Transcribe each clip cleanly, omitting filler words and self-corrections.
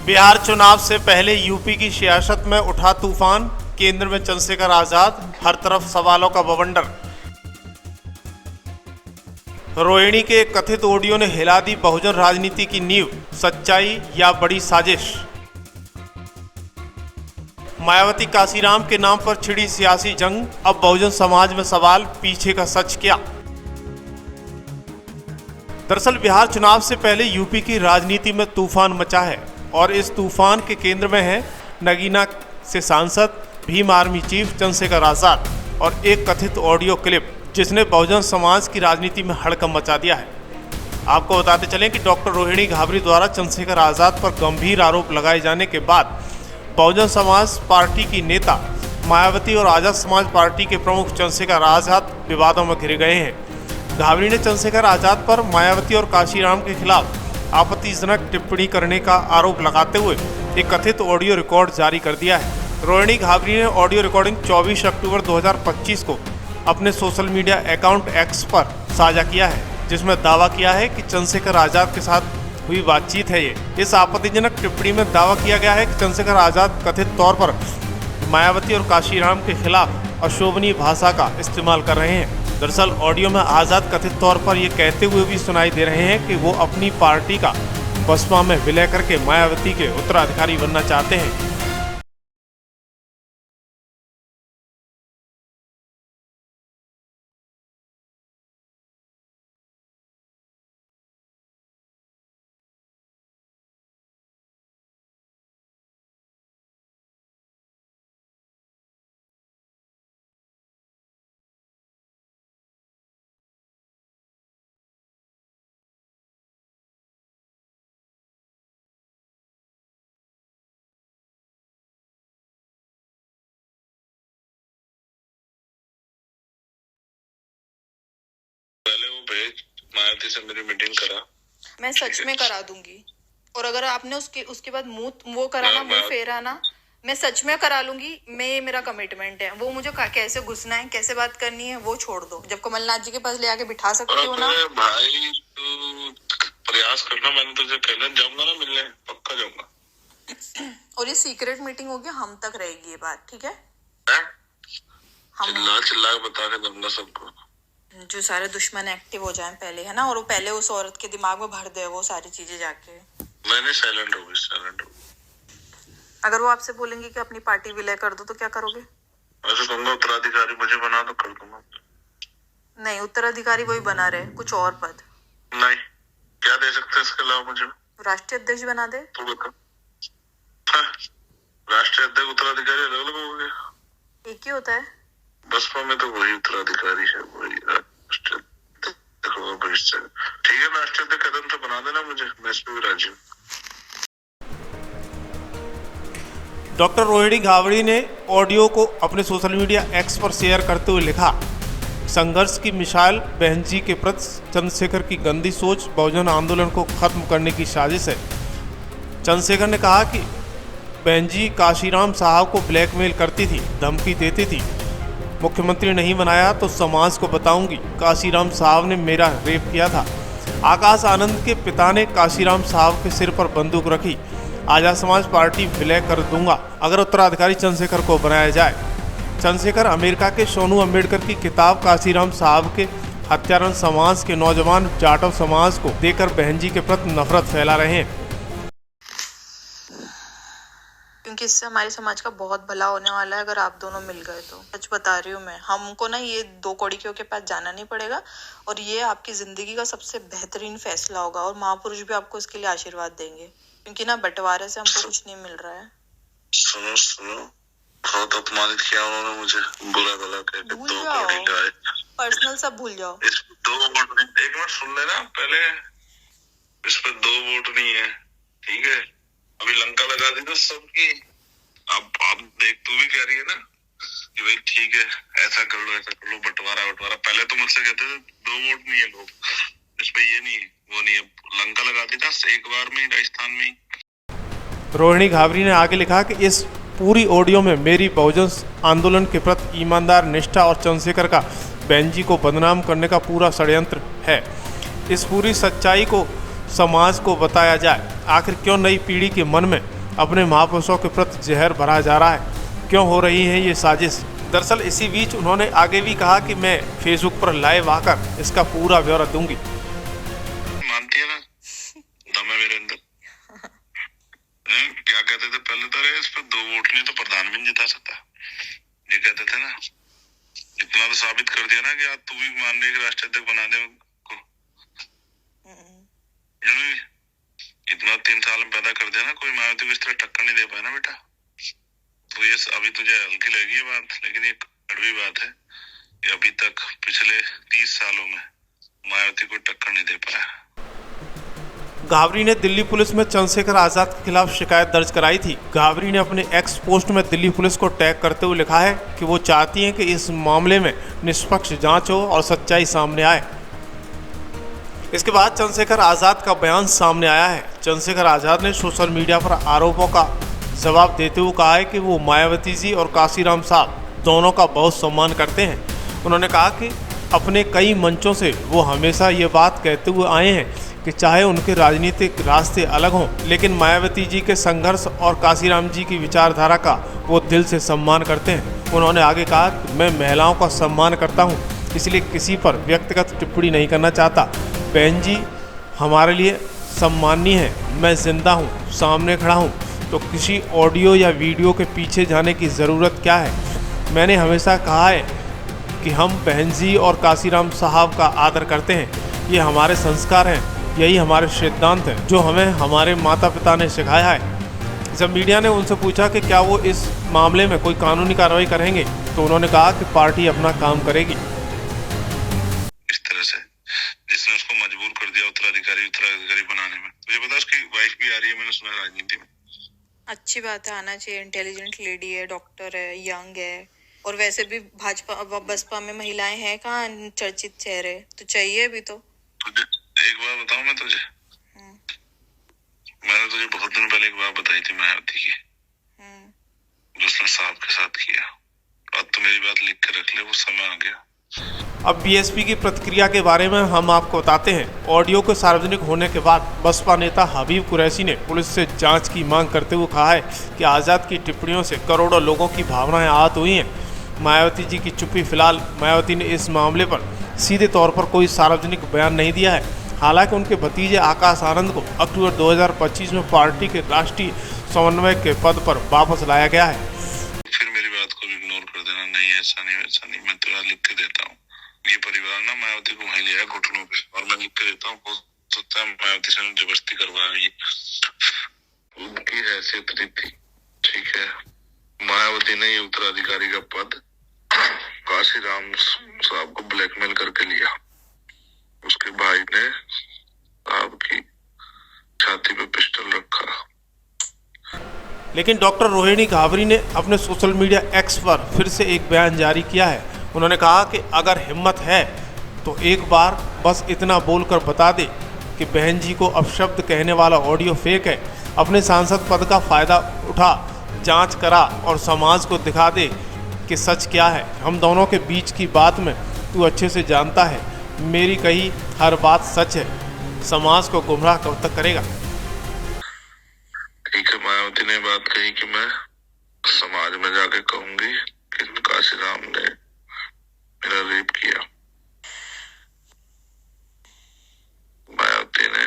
बिहार चुनाव से पहले यूपी की सियासत में उठा तूफान, केंद्र में चंद्रशेखर आजाद, हर तरफ सवालों का बवंडर। रोहिणी के कथित ऑडियो ने हिला दी बहुजन राजनीति की नींव, सच्चाई या बड़ी साजिश। मायावती काशीराम के नाम पर छिड़ी सियासी जंग, अब बहुजन समाज में सवाल, पीछे का सच क्या। दरअसल बिहार चुनाव से पहले यूपी की राजनीति में तूफान मचा है और इस तूफान के केंद्र में है नगीना से सांसद, भीम आर्मी चीफ चंद्रशेखर आजाद और एक कथित ऑडियो क्लिप जिसने बहुजन समाज की राजनीति में हड़कंप मचा दिया है। आपको बताते चलें कि डॉक्टर रोहिणी घाबरी द्वारा चंद्रशेखर आजाद पर गंभीर आरोप लगाए जाने के बाद बहुजन समाज पार्टी की नेता मायावती और आजाद समाज पार्टी के प्रमुख चंद्रशेखर आजाद विवादों में घिर गए हैं। घाबरी ने चंद्रशेखर आजाद पर मायावती और काशीराम के खिलाफ आपत्तिजनक टिप्पणी करने का आरोप लगाते हुए एक कथित ऑडियो रिकॉर्ड जारी कर दिया है। रोहिणी घाबरी ने ऑडियो रिकॉर्डिंग 24 अक्टूबर 2025 को अपने सोशल मीडिया अकाउंट एक्स पर साझा किया है, जिसमें दावा किया है कि चंद्रशेखर आजाद के साथ हुई बातचीत है ये। इस आपत्तिजनक टिप्पणी में दावा किया गया है कि चंद्रशेखर आजाद कथित तौर पर मायावती और काशीराम के खिलाफ अशोभनीय भाषा का इस्तेमाल कर रहे हैं। दरअसल ऑडियो में आजाद कथित तौर पर ये कहते हुए भी सुनाई दे रहे हैं कि वो अपनी पार्टी का बसपा में विलय करके मायावती के उत्तराधिकारी बनना चाहते हैं। पहले वो भेज, मायावती से मेरी मीटिंग करा। मैं सच में करा दूंगी, और अगर आपने उसके बाद मुंह वो कराना, मुंह फेरा ना, मैं सच में करा लूंगी। मेरा कमिटमेंट है। वो मुझे कैसे घुसना है, कैसे बात करनी है, वो छोड़ दो। जब कमलनाथ जी के पास ले आके बिठा सकती हो ना। भाई तू प्रयास करना, मैंने तुझे कहना जाऊंगा ना मिलने, पक्का जाऊंगा। और ये सीक्रेट मीटिंग होगी, हम तक रहेगी ये बात, ठीक है? चिल्ला बता के दूंगा सबको। जो सारे दुश्मन एक्टिव हो जाएं पहले, है ना, और वो पहले उस औरत के दिमाग में भर दे वो सारी चीजें जाके। मैंने साइलेंट हो गई। अगर वो आपसे बोलेंगे कि अपनी पार्टी विलय कर दो तो क्या करोगे? वैसे कहूंगा उत्तराधिकारी मुझे बना दो, कर दूंगा। नहीं, उत्तराधिकारी वही बना रहे, कुछ और पद नहीं। क्या दे सकते हैं इसके अलावा मुझे? राष्ट्रीय अध्यक्ष बना दे। तो बता। राष्ट्रीय अध्यक्ष उत्तराधिकारी अलग अलग हो गए? एक ही होता है। बसपा में तो वही उत्तराधिकारी है, वही राष्ट्रीय। ठीक है, राष्ट्रीय अध्यक्ष कदम तो बना देना मुझे, मैं इस पे भी राजी हूँ। डॉक्टर रोहिणी घाबरी ने ऑडियो को अपने सोशल मीडिया एक्स पर शेयर करते हुए लिखा, संघर्ष की मिसाल बहन जी के प्रति चंद्रशेखर की गंदी सोच बहुजन आंदोलन को खत्म करने की साजिश है। चंद्रशेखर ने कहा कि बहन जी काशीराम साहब को ब्लैकमेल करती थी, धमकी देती थी। मुख्यमंत्री नहीं बनाया तो समाज को बताऊंगी, काशीराम साहब ने मेरा रेप किया था। आकाश आनंद के पिता ने काशीराम साहब के सिर पर बंदूक रखी। आजाद समाज पार्टी विलय कर दूंगा अगर उत्तराधिकारी चंद्रशेखर को बनाया जाए। चंद्रशेखर अमेरिका के सोनू अम्बेडकर की किताब काशीराम साहब के हत्यारन समाज के नौजवान जाटव समाज को देकर बहन जी के प्रति नफरत फैला रहे हैं, क्योंकि इससे हमारे समाज का बहुत भला होने वाला है अगर आप दोनों मिल गए तो। सच बता रही हूँ मैं। हमको ना ये दो कौड़ियों के पास जाना नहीं पड़ेगा, और ये आपकी जिंदगी का सबसे बेहतरीन फैसला होगा, और महापुरुष भी आपको इसके लिए आशीर्वाद देंगे, क्योंकि ना बंटवारे से हमको कुछ नहीं मिल रहा है। सुनो, बहुत अपमानित किया उन्होंने मुझे, बुरा भला कह के। भूल जाओ, पर्सनल सब भूल जाओ। इस 2 वोट, एक मिनट सुन लेना पहले, इस पर 2 वोट नहीं है, ठीक है? अभी लंका लगा दी तो सबकी। अब आप देख, तू भी कह रही है ना कि भाई ठीक है, ऐसा कर लो, बंटवारा। पहले तो मुझसे कहते थे 2 वोट नहीं है लोग, इस पे ये नहीं है, वो नहीं है। लंका लगा दी था एक बार में राजस्थान में ही। रोहिणी घाबरी ने आगे लिखा कि इस पूरी ऑडियो में मेरी बहुजन आंदोलन के प्रति ईमानदार निष्ठा और चंद्रशेखर का बहन जी को बदनाम करने का पूरा षड्यंत्र है। इस पूरी सच्चाई को समाज को बताया जाए। आखिर क्यों नई पीढ़ी के मन में अपने महापुरुषों के प्रति जहर भरा जा रहा है। क्यों हो रही है ये साजिश? दरअसल इसी बीच उन्होंने आगे भी कहा कि मैं फेसबुक पर लाइव आकर इसका पूरा ब्यौरा दूंगी। मानती है ना, दम है मेरे अंदर। क्या कहते थे पहले तो, इस पर 2 वोट नहीं तो प्रधान भी नहीं जिता सकता, ये कहते थे ना। इतना तो साबित कर दिया ना कि आज तू भी मान रही है राष्ट्राध्यक्ष बना दे को। इतना 3 साल में पैदा कर दिया ना, कोई मायावती को इस तरह टक्कर नहीं दे पाया ना बेटा। तो ये अभी तुझे हल्की लगी है बात, लेकिन ये कड़वी बात है कि अभी तक पिछले 30 सालों में मायावती को टक्कर नहीं दे पाया। घावरी ने दिल्ली पुलिस में चंद्रशेखर आजाद के खिलाफ शिकायत दर्ज कराई थी। घावरी ने अपने एक्स पोस्ट में दिल्ली पुलिस को टैग करते हुए लिखा है कि वो चाहती हैं कि इस मामले में निष्पक्ष जांच हो और सच्चाई सामने आए। इसके बाद चंद्रशेखर आजाद का बयान सामने आया है। चंद्रशेखर आजाद ने सोशल मीडिया पर आरोपों का जवाब देते हुए कहा है कि वो मायावती जी और काशीराम साहब दोनों का बहुत सम्मान करते हैं। उन्होंने कहा कि अपने कई मंचों से वो हमेशा ये बात कहते हुए आए हैं कि चाहे उनके राजनीतिक रास्ते अलग हों, लेकिन मायावती जी के संघर्ष और काशीराम जी की विचारधारा का वो दिल से सम्मान करते हैं। उन्होंने आगे कहा कि मैं महिलाओं का सम्मान करता हूं, इसलिए किसी पर व्यक्तिगत टिप्पणी नहीं करना चाहता। बहन जी हमारे लिए सम्माननीय है, मैं जिंदा हूं, सामने खड़ा हूं, तो किसी ऑडियो या वीडियो के पीछे जाने की ज़रूरत क्या है। मैंने हमेशा कहा है कि हम बहन जी और काशीराम साहब का आदर करते हैं, ये हमारे संस्कार हैं, यही हमारे सिद्धांत हैं जो हमें हमारे माता पिता ने सिखाया है। जब मीडिया ने उनसे पूछा कि क्या वो इस मामले में कोई कानूनी कार्रवाई करेंगे, तो उन्होंने कहा कि पार्टी अपना काम करेगी। इस तरह से जिसने उसको मजबूर कर दिया उत्तराधिकारी बनाने में। तुझे पता उसकी वाइफ भी आ रही है, मैंने सुना राजनीति में। अच्छी बात है, आना चाहिए। इंटेलिजेंट लेडी है, डॉक्टर है, यंग है, और वैसे भी भाजपा बसपा में महिलाएं हैं कहाँ चर्चित चेहरे, तो चाहिए भी। तो तुझे एक बात बताऊं मैं तुझे, मैंने तुझे बहुत दिन पहले एक बात बताई थी मायावती की, जो उसने साहब के साथ किया। अब तो मेरी बात लिख के रख ले, वो समय आ गया। अब बीएसपी की प्रतिक्रिया के बारे में हम आपको बताते हैं। ऑडियो के सार्वजनिक होने के बाद बसपा नेता हबीब कुरैशी ने पुलिस से जांच की मांग करते हुए कहा है कि आज़ाद की टिप्पणियों से करोड़ों लोगों की भावनाएं आहत हुई हैं। मायावती जी की चुप्पी। फिलहाल मायावती ने इस मामले पर सीधे तौर पर कोई सार्वजनिक बयान नहीं दिया है। हालांकि उनके भतीजे आकाश आनंद को अक्टूबर 2025 में पार्टी के राष्ट्रीय समन्वयक के पद पर वापस लाया गया है। फिर मेरी बात को इग्नोर कर देना, नहीं ऐसा नहीं वैसा नहीं, मैं तुझे लिख के देता हूँ। ये परिवार ना मायावती को वहीं लिया घुटनों पे, और मैं लिख के देता हूँ। हो सकता है मायावती से जबरदस्ती करवाई, उनकी हैसियत नहीं थी, ठीक है। मायावती ने ये उत्तराधिकारी का पद काशीराम साहब को ब्लैकमेल करके लिया। उसके भाई ने साहब की छाती पे पिस्टल रखा। लेकिन डॉक्टर रोहिणी घावरी ने अपने सोशल मीडिया एक्स पर फिर से एक बयान जारी किया है। उन्होंने कहा कि अगर हिम्मत है तो एक बार बस इतना बोलकर बता दे कि बहन जी को अपशब्द कहने वाला ऑडियो फेक है। अपने सांसद पद का फ़ायदा उठा, जांच करा और समाज को दिखा दे कि सच क्या है। हम दोनों के बीच की बात में तू अच्छे से जानता है, मेरी कही हर बात सच है। समाज को गुमराह कब तक करेगा। ठीक है, मायावती ने बात कही कि मैं समाज में जाके कहूंगी कि काशीराम ने मेरा रेप किया। मायावती ने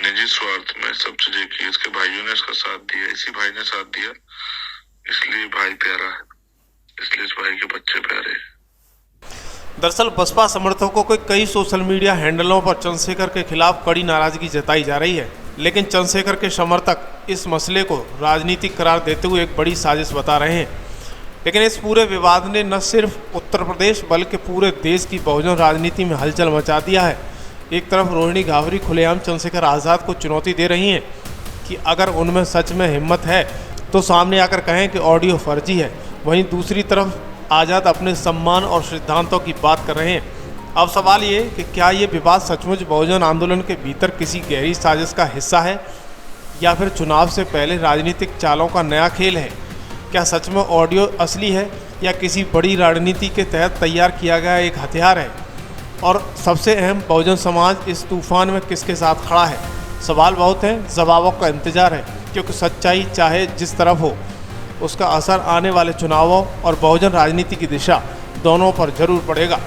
निजी स्वार्थ में सब चीजें की, इसके भाइयों ने इसका साथ दिया, इसी भाई ने साथ दिया, इसलिए भाई प्यारा है, इसलिए इस भाई के बच्चे प्यारे हैं। दरअसल बसपा समर्थकों के कई सोशल मीडिया हैंडलों पर चंद्रशेखर के खिलाफ कड़ी नाराजगी जताई जा रही है, लेकिन चंद्रशेखर के समर्थक इस मसले को राजनीतिक करार देते हुए एक बड़ी साजिश बता रहे हैं। लेकिन इस पूरे विवाद ने न सिर्फ उत्तर प्रदेश बल्कि पूरे देश की बहुजन राजनीति में हलचल मचा दिया है। एक तरफ रोहिणी घावरी खुलेआम चंद्रशेखर आज़ाद को चुनौती दे रही हैं कि अगर उनमें सच में हिम्मत है तो सामने आकर कहें कि ऑडियो फर्जी है। वहीं दूसरी तरफ आज़ाद अपने सम्मान और सिद्धांतों की बात कर रहे हैं। अब सवाल ये कि क्या ये विवाद सचमुच बहुजन आंदोलन के भीतर किसी गहरी साजिश का हिस्सा है या फिर चुनाव से पहले राजनीतिक चालों का नया खेल है। क्या सच में ऑडियो असली है या किसी बड़ी रणनीति के तहत तैयार किया गया एक हथियार है। और सबसे अहम, बहुजन समाज इस तूफान में किसके साथ खड़ा है। सवाल बहुत हैं, जवाबों का इंतजार है। क्योंकि सच्चाई चाहे जिस तरफ हो, उसका असर आने वाले चुनावों और बहुजन राजनीति की दिशा दोनों पर जरूर पड़ेगा।